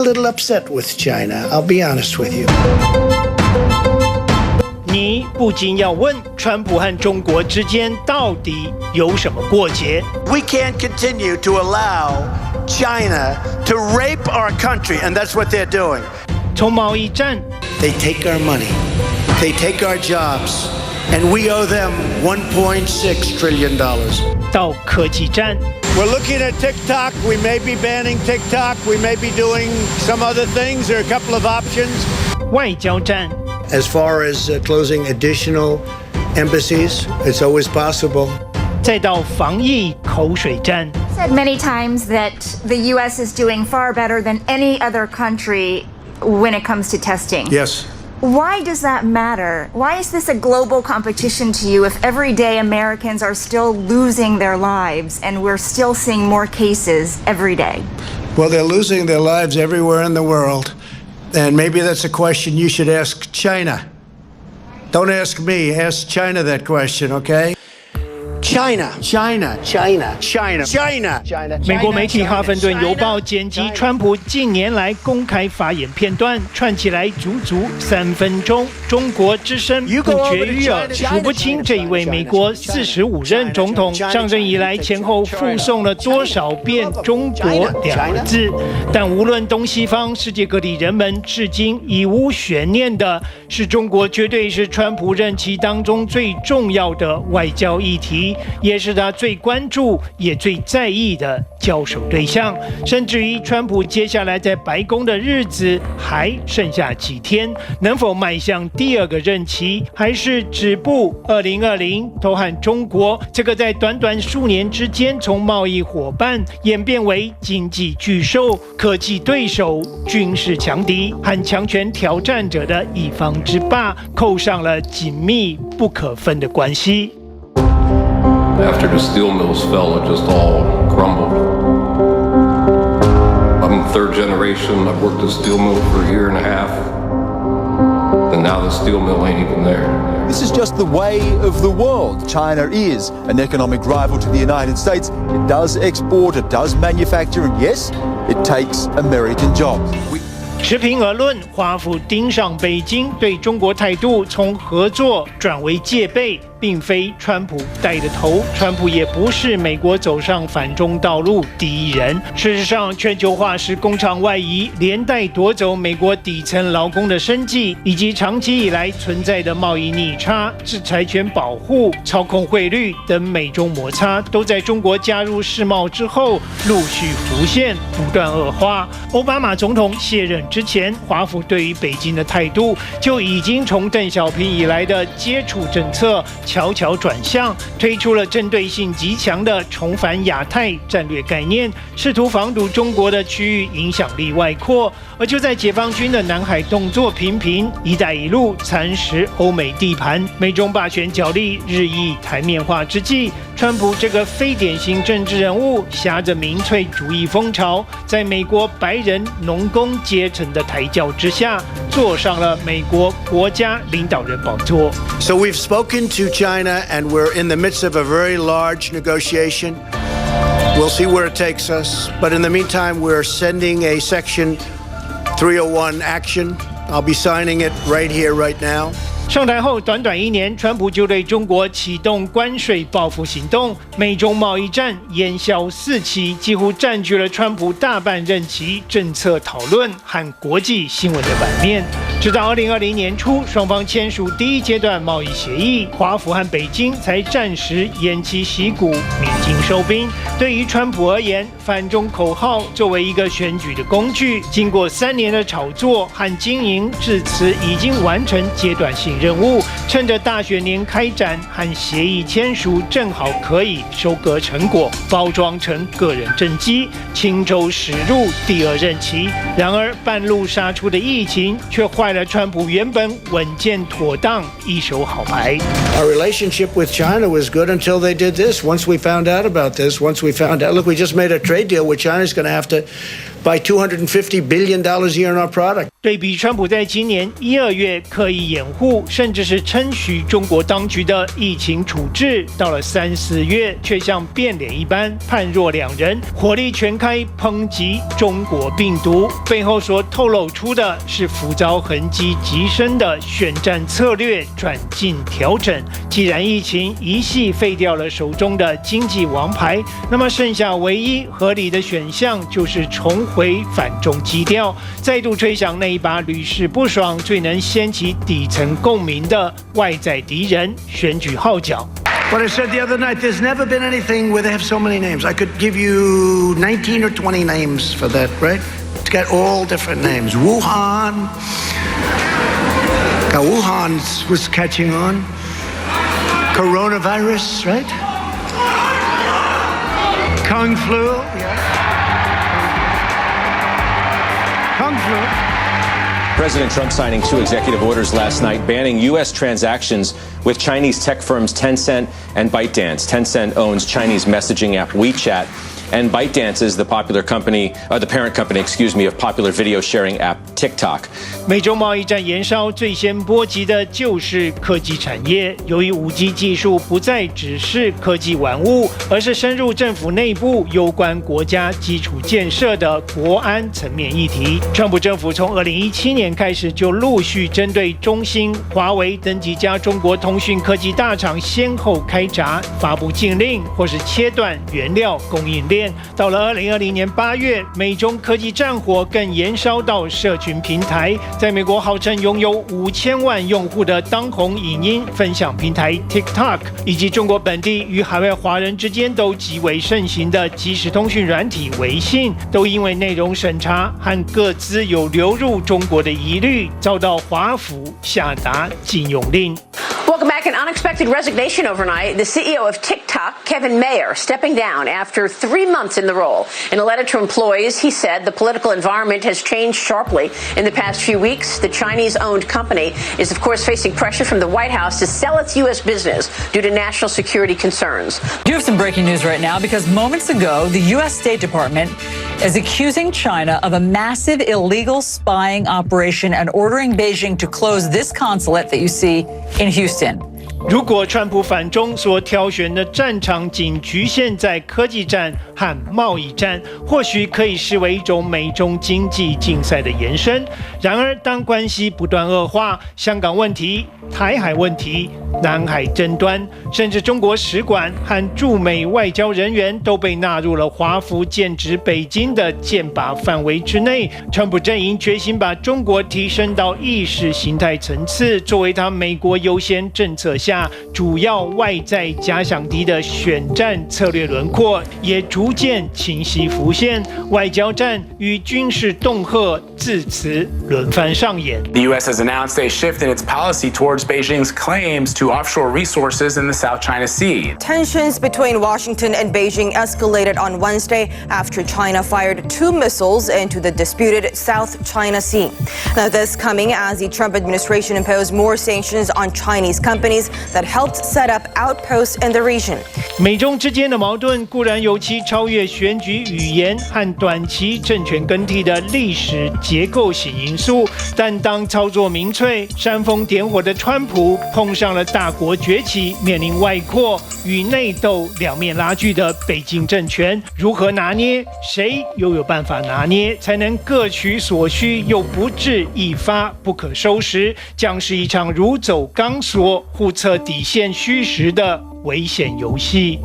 A little upset with China, I'll be honest with you. 你不禁要问，川普和中国之间到底有什么过节 We can't continue to allow China to rape our country, and that's what they're doing. 从贸易战 They take our money, they take our jobs, and we owe them $1.6 trillion. 到科技战 We're looking at TikTok. We may be banning TikTok. We may be doing some other things. There are a couple of options. 外交战 As far as closing additional embassies, it's always possible. 再到防疫口水战 Said many times that the U.S. is doing far better than any other country when it comes to testing. Yes. Why does that matter? Why is this a global competition to you if everyday Americans are still losing their lives and we're still seeing more cases every day? Well, they're losing their lives everywhere in the world. And maybe that's a question you should ask China. Don't ask me, ask China that question, okay? China. 美国媒体《哈芬顿邮报》剪辑川普近年来公开发言片段，串起来足足3分钟。中国之声不绝于耳，数不清这一位美国45任总统上任以来前后附送了多少遍“中国”2个字。但无论东西方，世界各地人们至今已无悬念的是，中国绝对是川普任期当中最重要的外交议题。也是他最关注也最在意的交手对象，甚至于川普接下来在白宫的日子还剩下几天，能否迈向第2个任期，还是止步2020，都和中国这个在短短数年之间从贸易伙伴演变为经济巨兽、科技对手、军事强敌和强权挑战者的一方之霸扣上了紧密不可分的关系。After the steel mills fell, it just all crumbled. I'm the 3rd generation. I've worked at a steel mill for a year and a half. And now the steel mill ain't even there. This is just the way of the world. China is an economic rival to the United States. It does export, it does manufacture, and yes, it takes American jobs. 持平而论，华府盯上北京对中国态度从合作转为戒备，并非川普带的头，川普也不是美国走上反中道路第一人。事实上，全球化使工厂外移，连带夺走美国底层劳工的生计，以及长期以来存在的贸易逆差、制裁权保护、操控汇率等美中摩擦，都在中国加入世贸之后陆续浮现，不断恶化。奥巴马总统卸任之前，华府对于北京的态度就已经从邓小平以来的接触政策悄悄转向，推出了针对性极强的重返亚太战略概念，试图防堵中国的区域影响力外扩。而就在解放军的南海动作频频，一带一路蚕食欧美地盘，美中霸权角力日益台面化之际，川普这个非典型政治人物，挟着民粹主义风潮，在美国白人农工阶层的抬轿之下，坐上了美国国家领导人宝座。So we've spoken to China, and we're in the midst of a very large negotiation. We'll see where it takes us. But in the meantime, we're sending a Section 301 action. I'll be signing it right here, right now. 上台后短短1年，川普就对中国启动关税报复行动，美中贸易战烟消四起，几乎占据了川普大半任期政策讨论和国际新闻的版面。直到2020年初，双方签署第1阶段贸易协议，华府和北京才暂时偃旗息鼓，鸣金收兵。对于川普而言，反中口号作为一个选举的工具，经过3年的炒作和经营，至此已经完成阶段性任务，趁着大选年开展和协议签署，正好可以收割成果，包装成个人政绩，轻舟驶入第2任期。然而半路杀出的疫情，却坏了川普原本稳健妥当一手好牌。Our relationship with China was good until they did this. Once we found out about this, once we found out, look, we just made a trade deal where China's going to have to buy $250 billion a year in our product. 对比川普在今年1、2月刻意掩护，甚至是称许中国当局的疫情处置，到了3、4月却像变脸一般判若两人，火力全开抨击中国病毒，背后所透露出的是浮躁痕迹极深的选战策略转进调整。既然疫情一系废掉了手中的经济王牌，那么剩下唯一合理的选项就是重回反中基调，再度吹响那一把屡试不爽、最能掀起底层共鸣的外在敌人选举号角。What I said the other night, there's never been anything where they have so many names. I could give you 19 or 20 names for that, right? It's got all different names. Wuhan. Now, Wuhan was catching on. Coronavirus, right? Kung flu, yeah. Kung flu. President Trump signing 2 executive orders last night banning U.S. transactions with Chinese tech firms Tencent and ByteDance. Tencent owns Chinese messaging app WeChat, and ByteDance is the parent company, of popular video sharing app TikTok. 美中贸易战延烧，最先波及的就是科技产业。由于5G 技术不再只是科技玩物，而是深入政府内部有关国家基础建设的国安层面议题。川普政府从2017年开始就陆续针对中兴、华为等几家中国通讯科技大厂先后开闸，发布禁令或是切断原料供应链。到了2020年8月，美中科技战火更延烧到社群平台。在美国号称拥有5000万用户的当红影音分享平台 TikTok， 以及中国本地与海外华人之间都极为盛行的即时通讯软体微信，都因为内容审查和个资有流入中国的疑虑，遭到华府下达禁用令。Welcome back. An unexpected resignation overnight. The CEO of TikTok, Kevin Mayer, stepping down after 3 months in the role. In a letter to employees, he said the political environment has changed sharply in the past few weeks. The Chinese-owned company is, of course, facing pressure from the White House to sell its U.S. business due to national security concerns. We do have some breaking news right now because moments ago, the U.S. State Department is accusing China of a massive illegal spying operation and ordering Beijing to close this consulate that you see in Houston. 如果川普反中所挑选的战场仅局限在科技战和贸易战，或许可以视为一种美中经济竞赛的延伸。然而，当关系不断恶化，香港问题、台海问题、南海争端，甚至中国使馆和驻美外交人员都被纳入了华府剑指北京的剑拔范围之内。川普阵营决心把中国提升到意识形态层次，作为他美国优先政策下主要外在假想敌的选战策略轮廓也逐渐清晰浮现，外交战与军事恫吓自此轮番上演。The U.S. has announced a shift in its policy towards Beijing's claims to offshore resources in the South China Sea. Tensions between Washington and Beijing escalated on Wednesday after China fired 2 missiles into the disputed South China Sea. Now, this coming as the Trump administration imposed more sanctions on Chinese companies that helped set up outposts in the region. 美中之间的矛盾固然有其超越选举语言和短期政权更替的历史结构性因素，但当操作民粹、煽风点火的川普碰上了大国崛起、面临外扩与内斗两面拉锯的北京政权，如何拿捏？谁又有办法拿捏，才能各取所需又不致一发不可收拾？将是一场如走钢索、互测底线虚实的危险游戏。